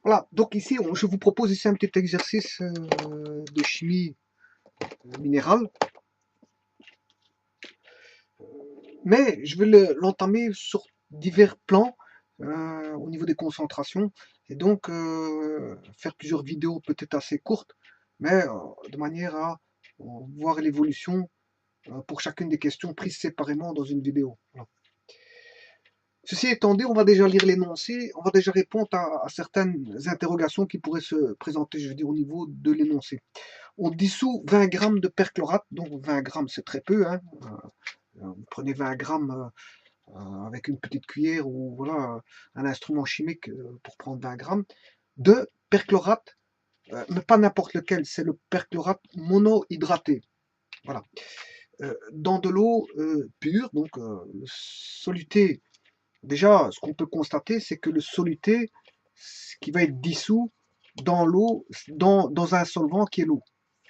Voilà, donc ici, je vous propose ici un petit exercice de chimie minérale, mais je vais l'entamer sur divers plans au niveau des concentrations, et donc faire plusieurs vidéos peut-être assez courtes, mais de manière à voir l'évolution pour chacune des questions prises séparément dans une vidéo. Voilà. Ceci étant dit, on va déjà lire l'énoncé, on va déjà répondre à certaines interrogations qui pourraient se présenter, je veux dire, au niveau de l'énoncé. On dissout 20 grammes de perchlorate, donc 20 grammes c'est très peu, hein. Vous prenez 20 grammes avec une petite cuillère ou voilà, un instrument chimique pour prendre 20 grammes de perchlorate, mais pas n'importe lequel, c'est le perchlorate monohydraté. Voilà. Dans de l'eau pure, donc le soluté. Déjà, ce qu'on peut constater, c'est que le soluté, ce qui va être dissous dans l'eau, dans un solvant qui est l'eau.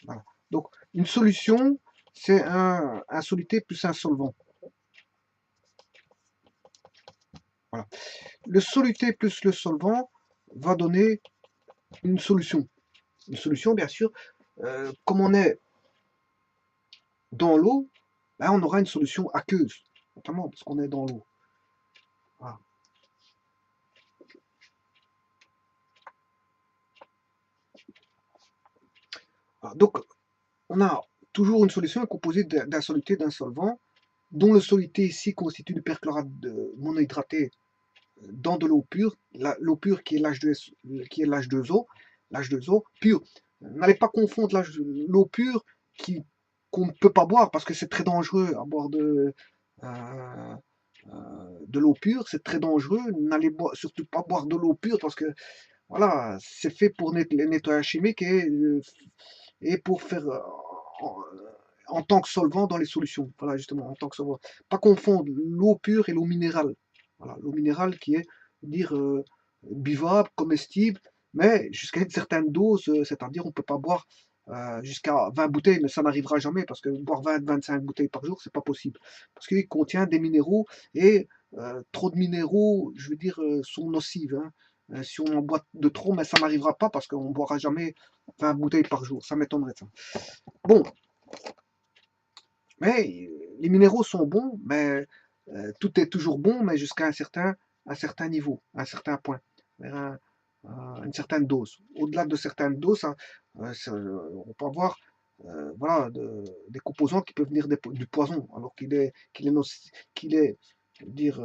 Voilà. Donc, une solution, c'est un soluté plus un solvant. Voilà. Le soluté plus le solvant va donner une solution. Une solution, bien sûr, comme on est dans l'eau, ben, on aura une solution aqueuse, notamment parce qu'on est dans l'eau. Voilà. Voilà. Donc, on a toujours une solution composée d'un soluté, d'un solvant, dont le soluté ici constitue du perchlorate monohydraté dans de l'eau pure, l'eau pure qui est l'H2O, l'H2O pur. N'allez pas confondre l'eau pure qu'on ne peut pas boire parce que c'est très dangereux à boire de l'eau pure, c'est très dangereux. N'allez surtout pas boire de l'eau pure parce que voilà, c'est fait pour les nettoyages chimiques et pour faire en tant que solvant dans les solutions. Voilà, justement, en tant que solvant. Pas confondre l'eau pure et l'eau minérale. Voilà, l'eau minérale qui est, dire, buvable, comestible, mais jusqu'à une certaine dose, c'est-à-dire on ne peut pas boire jusqu'à 20 bouteilles, mais ça n'arrivera jamais parce que boire 20-25 bouteilles par jour, c'est pas possible. Parce qu'il contient des minéraux et trop de minéraux, je veux dire, sont nocives. Hein. Si on en boit de trop, mais ça n'arrivera pas parce qu'on ne boira jamais 20 bouteilles par jour. Ça m'étonnerait ça. Bon, mais les minéraux sont bons, mais tout est toujours bon, mais jusqu'à un certain niveau, un certain point, une certaine dose. Au-delà de certaines doses, on peut avoir voilà, des composants qui peuvent venir du poison, alors qu'il est dire,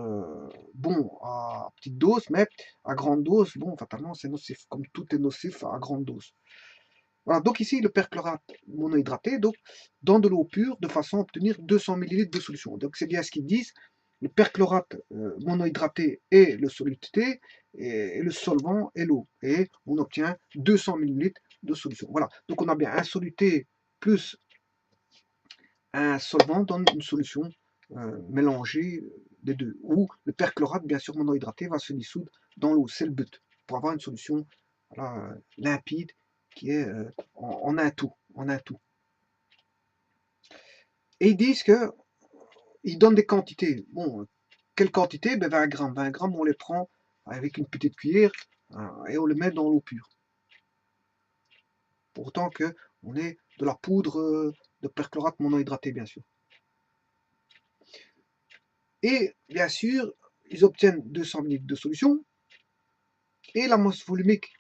bon à petite dose, mais à grande dose, bon, fatalement, c'est nocif, comme tout est nocif à grande dose. Voilà, donc ici, le perchlorate monohydraté, donc dans de l'eau pure, de façon à obtenir 200 ml de solution. Donc c'est bien ce qu'ils disent, le perchlorate monohydraté est le soluté, et le solvant est l'eau. Et on obtient 200 ml de solution. Voilà, donc on a bien un soluté plus un solvant donne une solution mélangée des deux. Ou le perchlorate, bien sûr, monohydraté, va se dissoudre dans l'eau. C'est le but, pour avoir une solution voilà, limpide qui est en un tout. En un tout. Et ils disent que ils donnent des quantités. Bon, quelle quantité? Ben 20 grammes. 20 grammes, on les prend avec une petite cuillère et on les met dans l'eau pure. Pour autant que on ait de la poudre de perchlorate monohydraté, bien sûr. Et bien sûr, ils obtiennent 200 ml de solution et la masse volumique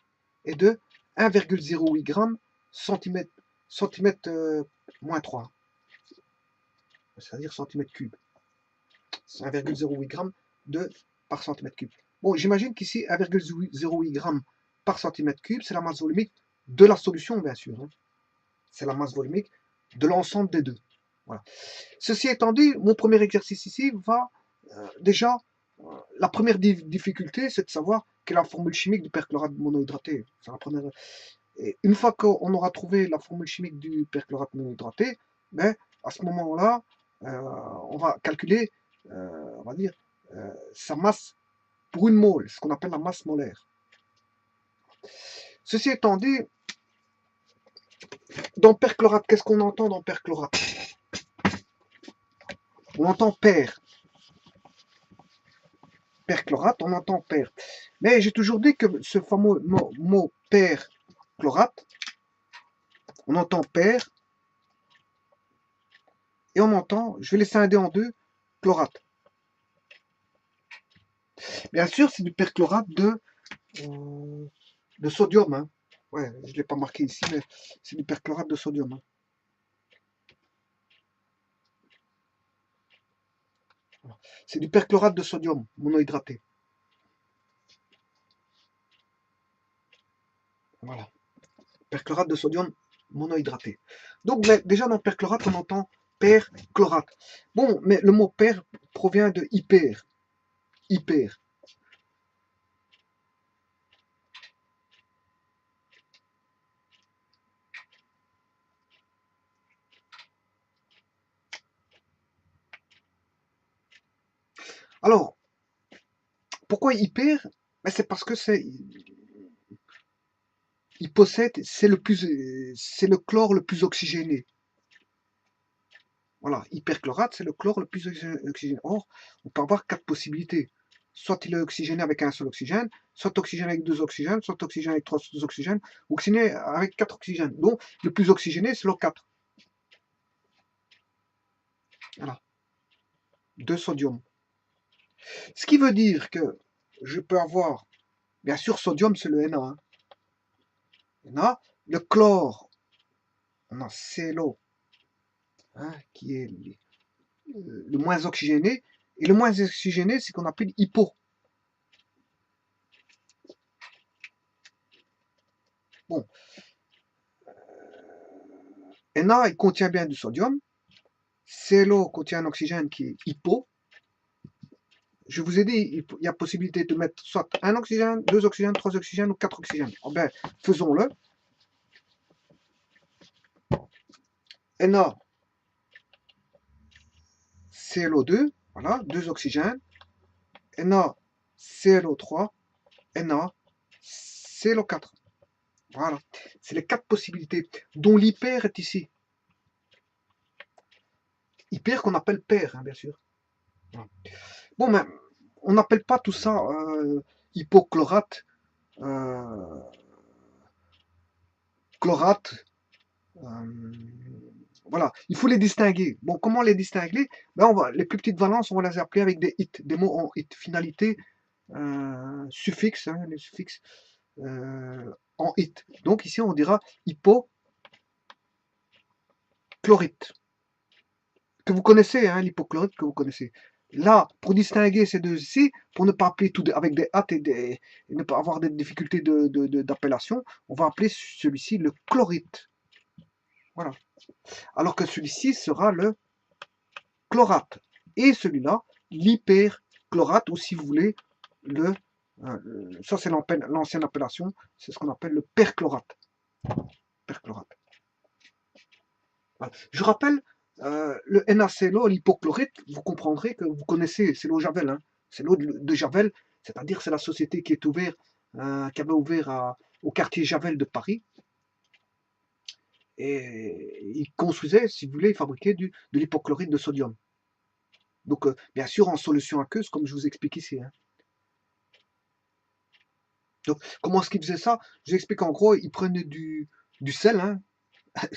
est de 1,08 g centimètre moins 3, c'est-à-dire centimètre cube. C'est 1,08 g par centimètre cube. Bon, j'imagine qu'ici 1,08 g par centimètre cube, c'est la masse volumique de la solution, bien sûr. Hein. C'est la masse volumique de l'ensemble des deux. Voilà. Ceci étant dit, mon premier exercice ici va déjà, la première difficulté, c'est de savoir quelle est la formule chimique du perchlorate monohydraté. C'est la première. Et une fois qu'on aura trouvé la formule chimique du perchlorate monohydraté, ben, à ce moment-là, on va calculer, on va dire, sa masse pour une mole, ce qu'on appelle la masse molaire. Ceci étant dit, dans perchlorate, qu'est-ce qu'on entend dans perchlorate? On entend per. perchlorate, on entend per. Mais j'ai toujours dit que ce fameux mot perchlorate, on entend per et on entend, je vais les scinder en deux, chlorate. Bien sûr, c'est du perchlorate de sodium. Hein. Ouais, je ne l'ai pas marqué ici, mais c'est du perchlorate de sodium. Hein. C'est du perchlorate de sodium monohydraté. Voilà. Perchlorate de sodium monohydraté. Donc déjà dans le perchlorate, on entend perchlorate. Bon, mais le mot per provient de hyper. Hyper. Alors, pourquoi hyper? Ben, c'est parce que il possède, c'est le chlore le plus oxygéné. Voilà, hyperchlorate, c'est le chlore le plus oxygéné. Or, on peut avoir quatre possibilités. Soit il est oxygéné avec un seul oxygène, soit oxygéné avec deux oxygènes, soit oxygéné avec trois oxygènes, ou oxygéné avec quatre oxygènes. Donc, le plus oxygéné, c'est l'O4. Voilà, de sodium. Ce qui veut dire que je peux avoir, bien sûr, sodium, c'est le Na. Hein. Na, le chlore, on a ClO, hein, qui est le moins oxygéné, et le moins oxygéné, c'est qu'on appelle hypo. Bon, Na, il contient bien du sodium, ClO contient un oxygène qui est hypo. Je vous ai dit, il y a possibilité de mettre soit un oxygène, deux oxygènes, trois oxygènes ou quatre oxygènes. Oh ben, faisons-le. Na, ClO2, voilà, deux oxygènes. Na, ClO3, Na, ClO4. Voilà, c'est les quatre possibilités, dont l'hyper est ici. Hyper qu'on appelle pair, hein, bien sûr. Voilà. Bon, mais on n'appelle pas tout ça hypochlorate, euh, chlorate. euh, voilà, il faut les distinguer. Bon, comment les distinguer? Ben, les plus petites valences, on va les appeler avec des it, des mots en it, finalité, suffixe, hein, les suffixes en it. Donc ici, on dira hypochlorite, que vous connaissez, hein, l'hypochlorite que vous connaissez. Là, pour distinguer ces deux ici, pour ne pas appeler tout avec des hâtes et ne pas avoir des difficultés d'appellation, on va appeler celui-ci le chlorite. Voilà. Alors que celui-ci sera le chlorate. Et celui-là, l'hyperchlorate, ou si vous voulez, ça c'est l'ancienne appellation, c'est ce qu'on appelle le perchlorate. Perchlorate. Voilà. Je rappelle, le NaClO, l'hypochlorite, vous comprendrez que vous connaissez, c'est l'eau Javel. Hein. C'est l'eau de Javel, c'est-à-dire c'est la société qui avait ouvert au quartier Javel de Paris. Et ils construisaient, si vous voulez, ils fabriquaient de l'hypochlorite de sodium. Donc, bien sûr, en solution aqueuse, comme je vous explique ici. Hein. Donc, comment est-ce qu'ils faisaient ça? Je vous explique en gros, ils prenaient du sel. Hein.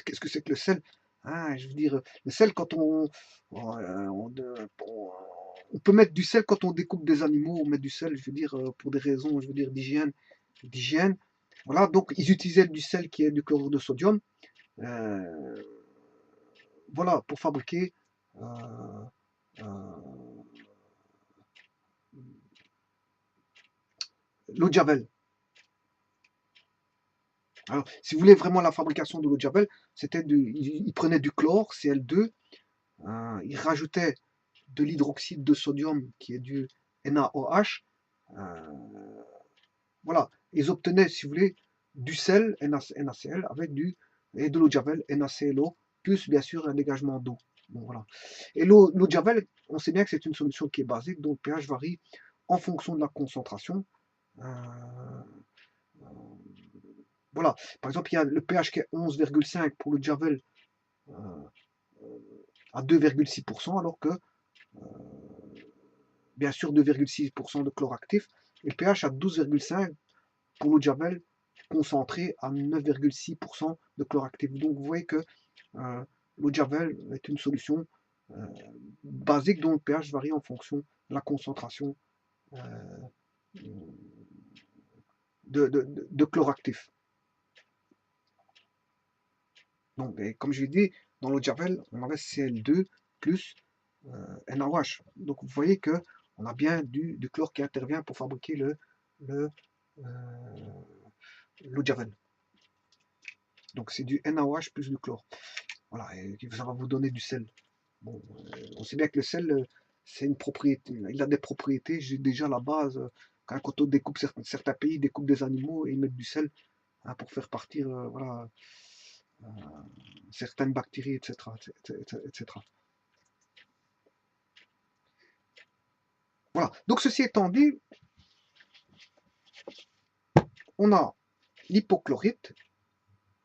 Qu'est-ce que c'est que le sel? Ah, je veux dire, le sel, quand on peut mettre du sel quand on découpe des animaux, on met du sel, je veux dire, pour des raisons, je veux dire, d'hygiène. Voilà, donc ils utilisaient du sel qui est du chlorure de sodium, euh, voilà, pour fabriquer euh, euh, l'eau de Javel. Alors, si vous voulez vraiment la fabrication de l'eau de Javel, ils prenaient du chlore, Cl2, ils rajoutaient de l'hydroxyde de sodium qui est du NaOH. Voilà, ils obtenaient, si vous voulez, du sel, NaCl, et de l'eau de Javel, NaClO, plus bien sûr un dégagement d'eau. Bon, voilà. Et l'eau de Javel, on sait bien que c'est une solution qui est basique, donc le pH varie en fonction de la concentration. Euh, voilà, par exemple, il y a le pH qui est 11,5 pour le Javel à 2,6%, alors que bien sûr 2,6% de chlore actif, et le pH à 12,5 pour l'eau de Javel concentré à 9,6% de chlore actif. Donc vous voyez que l'eau de Javel est une solution basique dont le pH varie en fonction de la concentration de chlore actif. Donc, comme je l'ai dit, dans l'eau de Javel, on avait Cl2 plus NaOH. Donc vous voyez que on a bien du chlore qui intervient pour fabriquer l'eau de Javel. Donc c'est du NaOH plus du chlore. Voilà, et ça va vous donner du sel. Bon, on sait bien que le sel, c'est une propriété, il a des propriétés, j'ai déjà la base, quand on découpe certains pays, découpent des animaux et ils mettent du sel hein, pour faire partir voilà, certaines bactéries, etc., etc. Voilà, donc ceci étant dit, on a l'hypochlorite,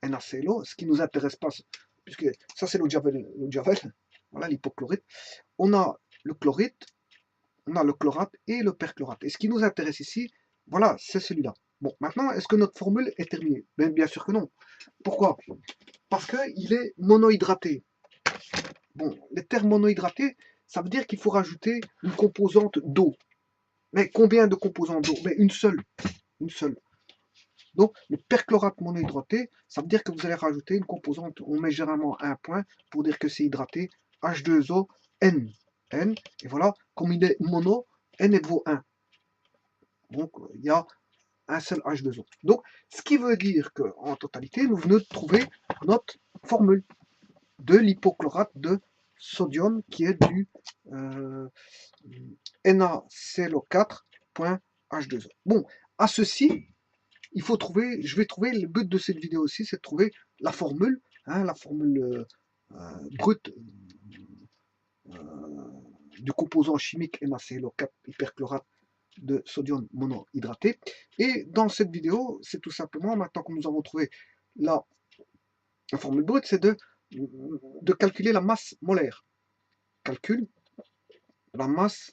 NaClO, ce qui ne nous intéresse pas, puisque ça c'est l'eau de Javel, voilà l'hypochlorite. On a le chlorite, on a le chlorate et le perchlorate. Et ce qui nous intéresse ici, voilà, c'est celui-là. Bon, maintenant, est-ce que notre formule est terminée? Bien sûr que non. Pourquoi? Parce qu'il est monohydraté. Bon, les termes monohydratés, ça veut dire qu'il faut rajouter une composante d'eau. Mais combien de composantes d'eau? Mais une seule. Une seule. Donc, le perchlorate monohydraté, ça veut dire que vous allez rajouter une composante, on met généralement un point pour dire que c'est hydraté, H2O, N. N, et voilà, comme il est mono, N vaut 1. Donc, il y a un seul H2O. Donc, ce qui veut dire qu'en totalité, nous venons de trouver notre formule de l'hypochlorate de sodium qui est du NaClO4.H2O. Bon, à ceci, il faut trouver, je vais trouver, le but de cette vidéo aussi, c'est de trouver la formule, hein, la formule brute du composant chimique NaClO4 hyperchlorate de sodium monohydraté. Et dans cette vidéo, c'est tout simplement, maintenant que nous avons trouvé la formule brute, c'est de calculer la masse molaire. Calcul la masse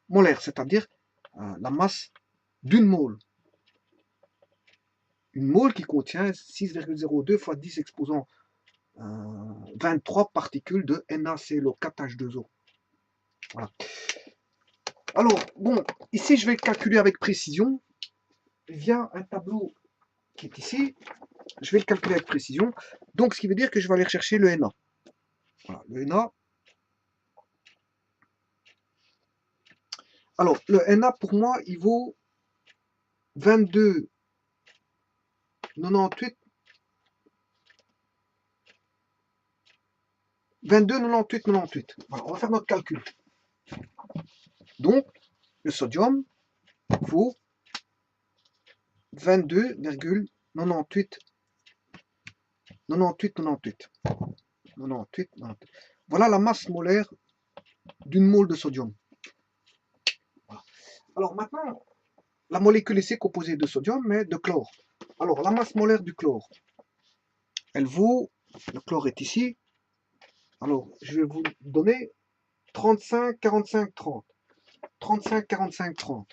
molaire, c'est-à-dire la masse d'une mole. Une mole qui contient 6,02 fois 10 exposant 23 particules de NaClO4H2O. Voilà. Alors, bon, ici je vais calculer avec précision via un tableau qui est ici. Je vais le calculer avec précision. Donc, ce qui veut dire que je vais aller chercher le Na. Voilà, le Na. Alors, le Na, pour moi, il vaut 22,98. 22,98. Voilà, on va faire notre calcul. Donc, le sodium vaut 22,98. 98. Voilà la masse molaire d'une mole de sodium. Voilà. Alors maintenant, la molécule ici est composée de sodium, mais de chlore. Alors, la masse molaire du chlore, elle vaut, le chlore est ici, alors je vais vous donner 35, 45, 30. 35, 45, 30.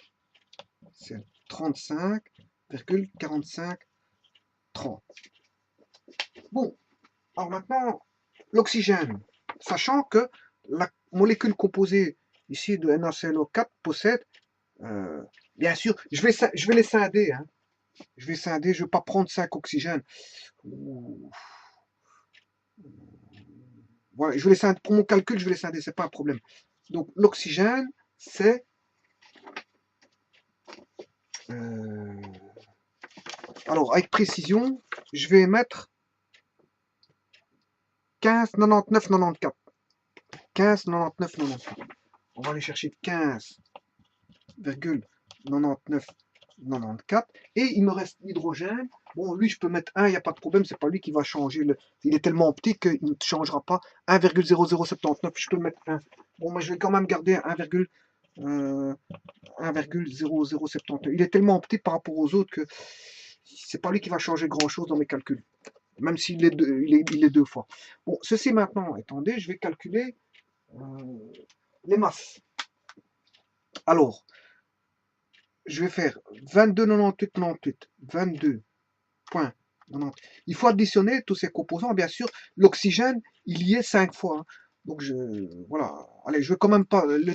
C'est 35,45, 30. Bon, alors maintenant, l'oxygène, sachant que la molécule composée ici de NaClO4 possède, bien sûr, je vais les scinder, hein. Je vais scinder, je ne vais pas prendre 5 oxygènes. Voilà, je vais les scinder, pour mon calcul, je vais les scinder, c'est pas un problème. Donc l'oxygène, c'est alors avec précision, je vais mettre 15, 99, 94. 15, 99, 94. On va aller chercher 15,99, 94. Et il me reste l'hydrogène. Bon, lui, je peux mettre 1, il n'y a pas de problème. C'est pas lui qui va changer. Il est tellement petit qu'il ne changera pas. 1,0079, je peux mettre 1. Bon, moi, je vais quand même garder 1,0079. Il est tellement petit par rapport aux autres que c'est pas lui qui va changer grand-chose dans mes calculs. Même s'il est, il est 2 fois. Bon, ceci maintenant, attendez, je vais calculer les masses. Alors, je vais faire 22,98,98, 22,98. Il faut additionner tous ces composants. Bien sûr, l'oxygène, il y est 5 fois, hein. Donc, voilà. Allez, je vais quand même pas les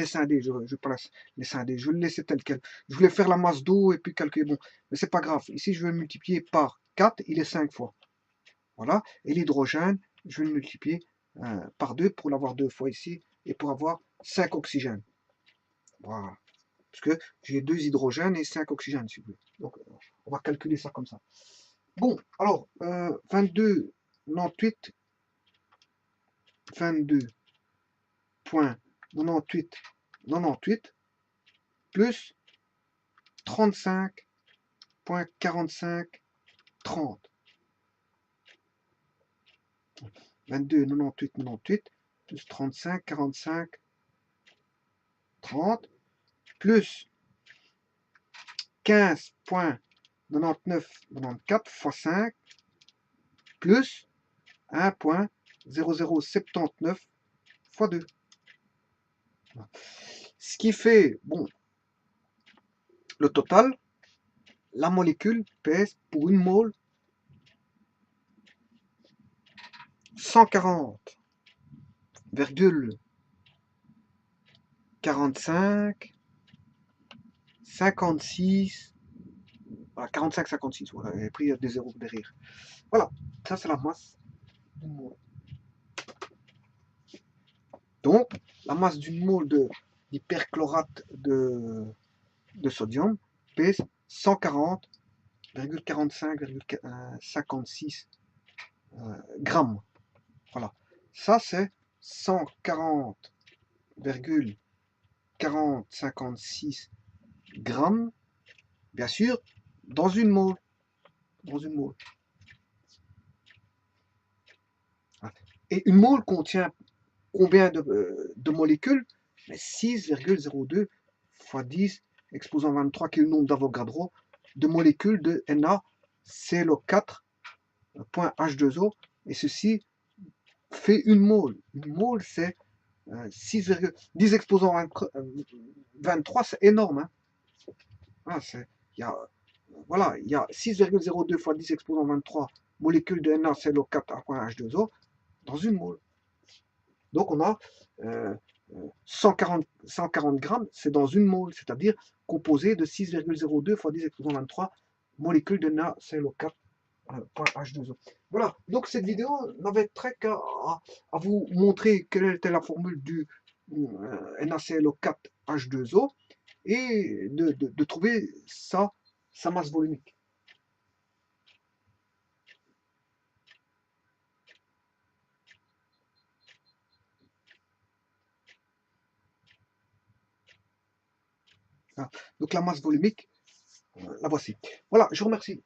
scinder. Je vais pas les scinder. Je vais le laisser tel quel. Je voulais faire la masse d'eau et puis calculer. Bon, mais c'est pas grave. Ici, je vais le multiplier par 4. Il est 5 fois. Voilà. Et l'hydrogène, je vais le multiplier par 2 pour l'avoir 2 fois ici et pour avoir 5 oxygènes. Voilà. Parce que j'ai 2 hydrogènes et 5 oxygènes, si vous voulez. Donc, on va calculer ça comme ça. Bon, alors, 22,98, 22,98 plus 35,4530. 22,98,98 plus 35,45,30 plus 15,99,94 fois 5 plus 1,0079 fois 2. Ce qui fait, bon, le total, la molécule pèse pour une mole 140,45, 56, voilà, 45, 56, voilà, j'ai pris des zéros derrière. Voilà, ça c'est la masse d'une mole. Donc, la masse d'une mole d'hyperchlorate de sodium pèse 140,45,56 grammes. Voilà. Ça, c'est 140,4056 grammes, bien sûr, dans une mole. Dans une mole. Et une mole contient combien de molécules? 6,02 fois 10 exposant 23, qui est le nombre d'Avogadro de molécules de NaClO4.H2O. Et ceci fait une mole. Une mole, c'est 10 exposant 23, c'est énorme. Hein. Voilà, il y a 6,02 fois 10 exposant 23 molécules de NaClO4.H2O dans une mole. Donc on a 140 grammes, c'est dans une mole, c'est-à-dire composé de 6,02 fois 10 exposant 23 molécules de NaClO4.H2O. Voilà, donc cette vidéo n'avait trait qu'à vous montrer quelle était la formule du NaClO4H2O et de trouver sa masse volumique. Donc la masse volumique, la voici. Voilà, je vous remercie.